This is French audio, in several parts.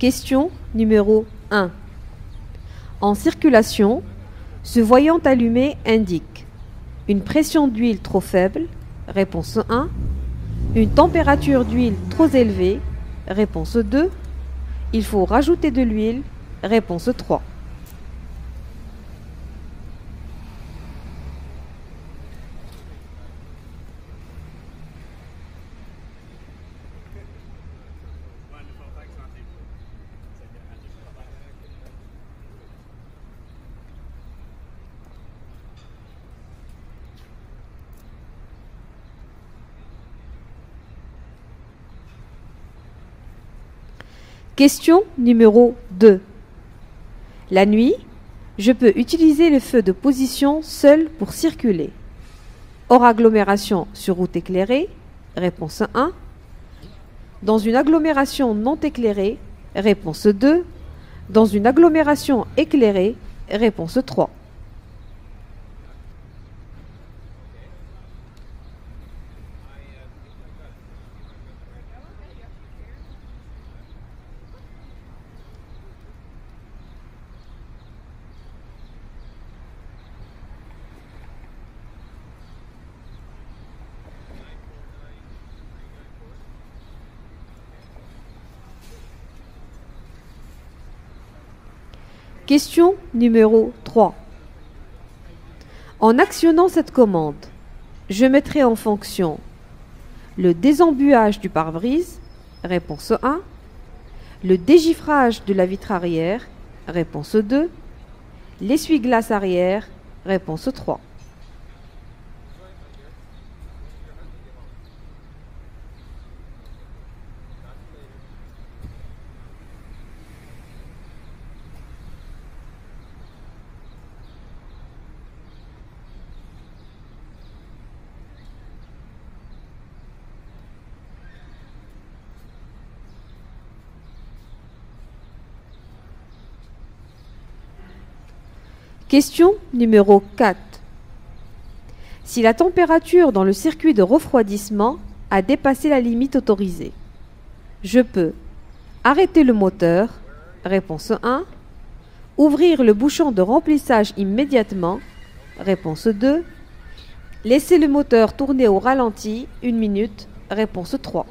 Question numéro 1. En circulation, ce voyant allumé indique une pression d'huile trop faible, réponse 1. Une température d'huile trop élevée, réponse 2. Il faut rajouter de l'huile, réponse 3. Question numéro 2. La nuit, je peux utiliser le feu de position seul pour circuler. Hors agglomération sur route éclairée, réponse 1. Dans une agglomération non éclairée, réponse 2. Dans une agglomération éclairée, réponse 3. Question numéro 3. En actionnant cette commande, je mettrai en fonction le désembuage du pare-brise, réponse 1, le dégifrage de la vitre arrière, réponse 2, l'essuie-glace arrière, réponse 3. Question numéro 4. Si la température dans le circuit de refroidissement a dépassé la limite autorisée, je peux arrêter le moteur, réponse 1, ouvrir le bouchon de remplissage immédiatement, réponse 2, laisser le moteur tourner au ralenti 1 minute, réponse 3.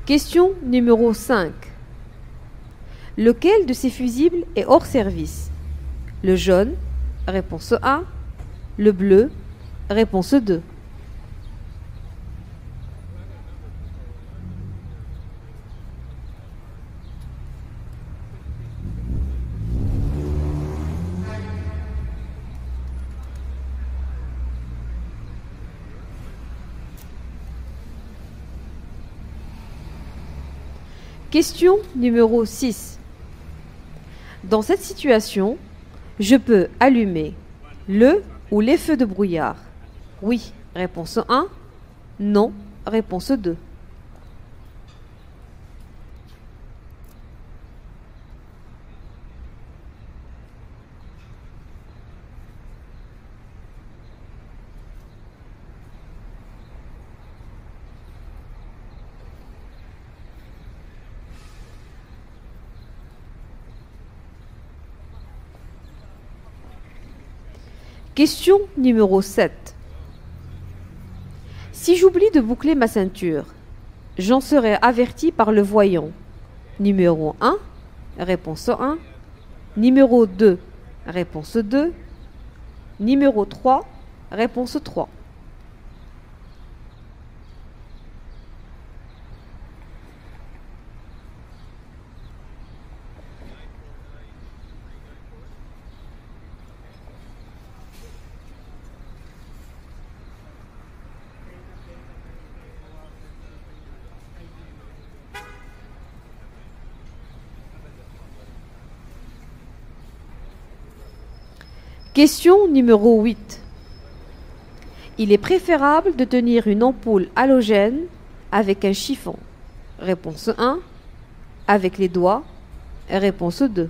Question numéro 5. Lequel de ces fusibles est hors service? Le jaune, réponse A. Le bleu, réponse 2. Question numéro 6. Dans cette situation, je peux allumer le ou les feux de brouillard. Oui, réponse 1. Non, réponse 2. Question numéro 7. Si j'oublie de boucler ma ceinture, j'en serai averti par le voyant. Numéro 1, réponse 1. Numéro 2, réponse 2. Numéro 3, réponse 3. Question numéro 8. Il est préférable de tenir une ampoule halogène avec un chiffon. Réponse 1. Avec les doigts. Réponse 2.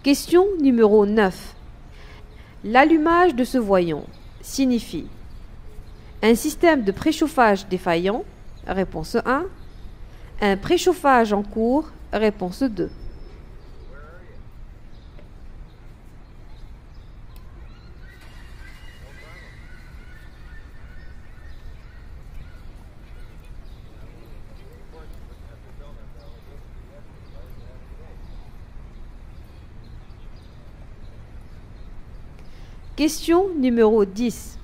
Question numéro 9. L'allumage de ce voyant signifie un système de préchauffage défaillant, réponse 1, un préchauffage en cours, réponse 2. Question numéro 10.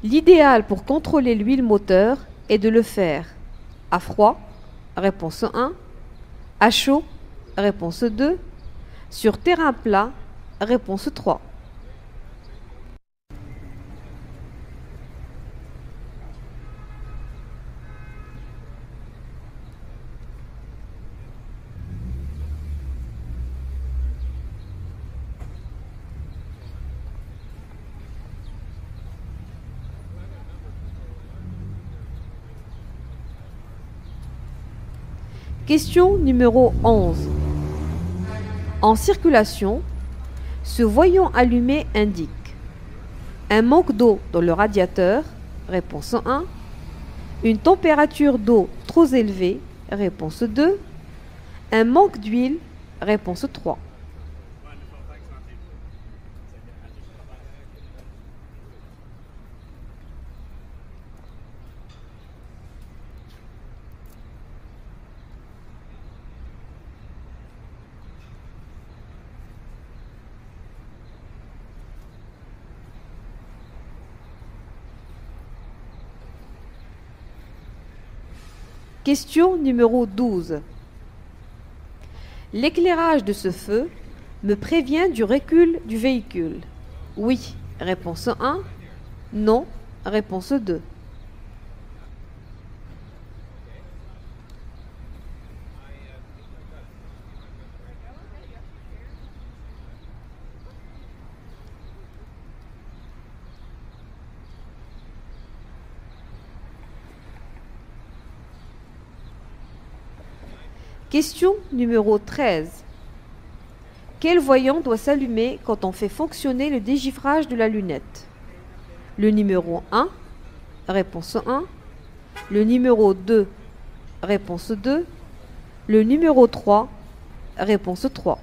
L'idéal pour contrôler l'huile moteur est de le faire à froid, réponse 1, à chaud, réponse 2, sur terrain plat, réponse 3. Question numéro 11. En circulation, ce voyant allumé indique un manque d'eau dans le radiateur, réponse 1, une température d'eau trop élevée, réponse 2, un manque d'huile, réponse 3. Question numéro 12. L'éclairage de ce feu me prévient du recul du véhicule. Oui, réponse 1. Non, réponse 2. Question numéro 13. Quel voyant doit s'allumer quand on fait fonctionner le dégivrage de la lunette? Le numéro 1, réponse 1. Le numéro 2, réponse 2. Le numéro 3, réponse 3.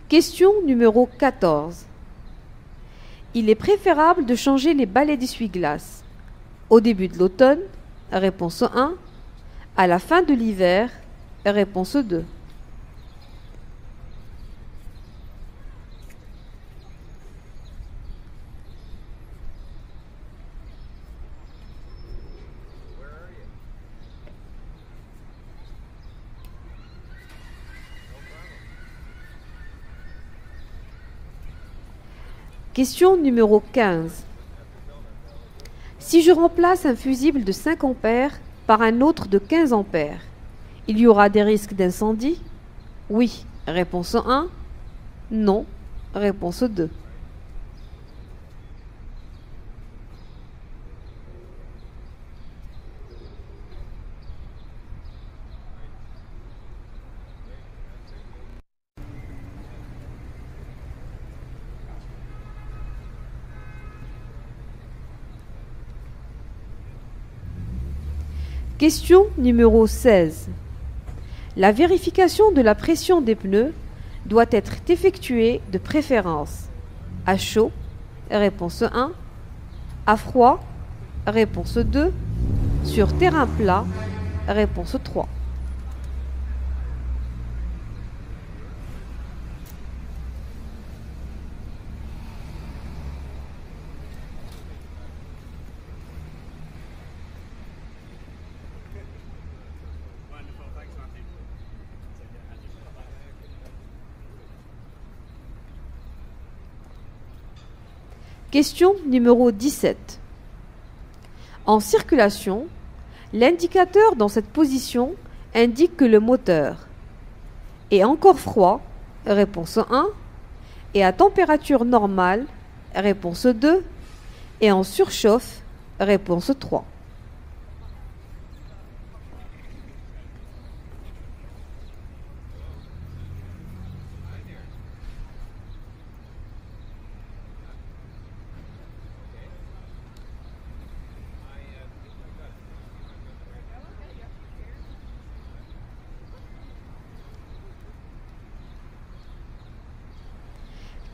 Question numéro 14. Il est préférable de changer les balais d'essuie-glace au début de l'automne, réponse 1, à la fin de l'hiver, réponse 2. Question numéro 15. Si je remplace un fusible de 5 ampères par un autre de 15 ampères, il y aura des risques d'incendie? Oui, réponse 1. Non, réponse 2. Question numéro 16. La vérification de la pression des pneus doit être effectué de préférence à chaud, réponse 1, à froid, réponse 2, sur terrain plat, réponse 3. Question numéro 17. En circulation, l'indicateur dans cette position indique que le moteur est encore froid, réponse 1, et à température normale, réponse 2, et en surchauffe, réponse 3.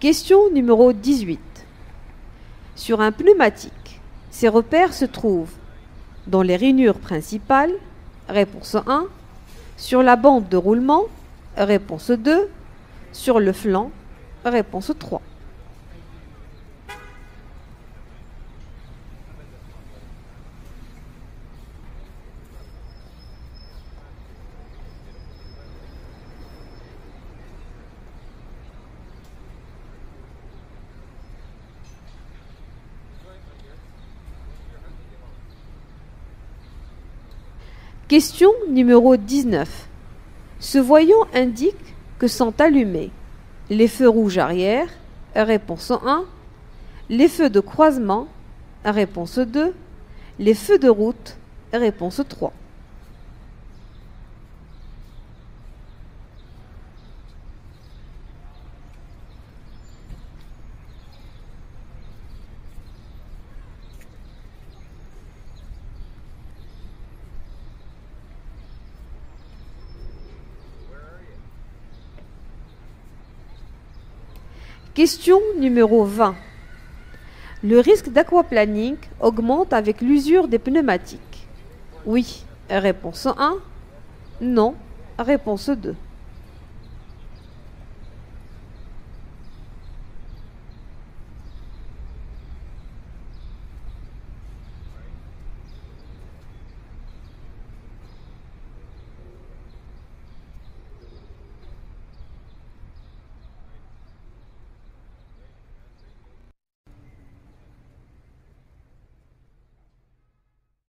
Question numéro 18. Sur un pneumatique, ces repères se trouvent dans les rainures principales, réponse 1, sur la bande de roulement, réponse 2, sur le flanc, réponse 3. Question numéro 19. Ce voyant indique que sont allumés les feux rouges arrière, réponse 1, les feux de croisement, réponse 2, les feux de route, réponse 3. Question numéro 20. Le risque d'aquaplaning augmente avec l'usure des pneumatiques. Oui, réponse 1. Non, réponse 2.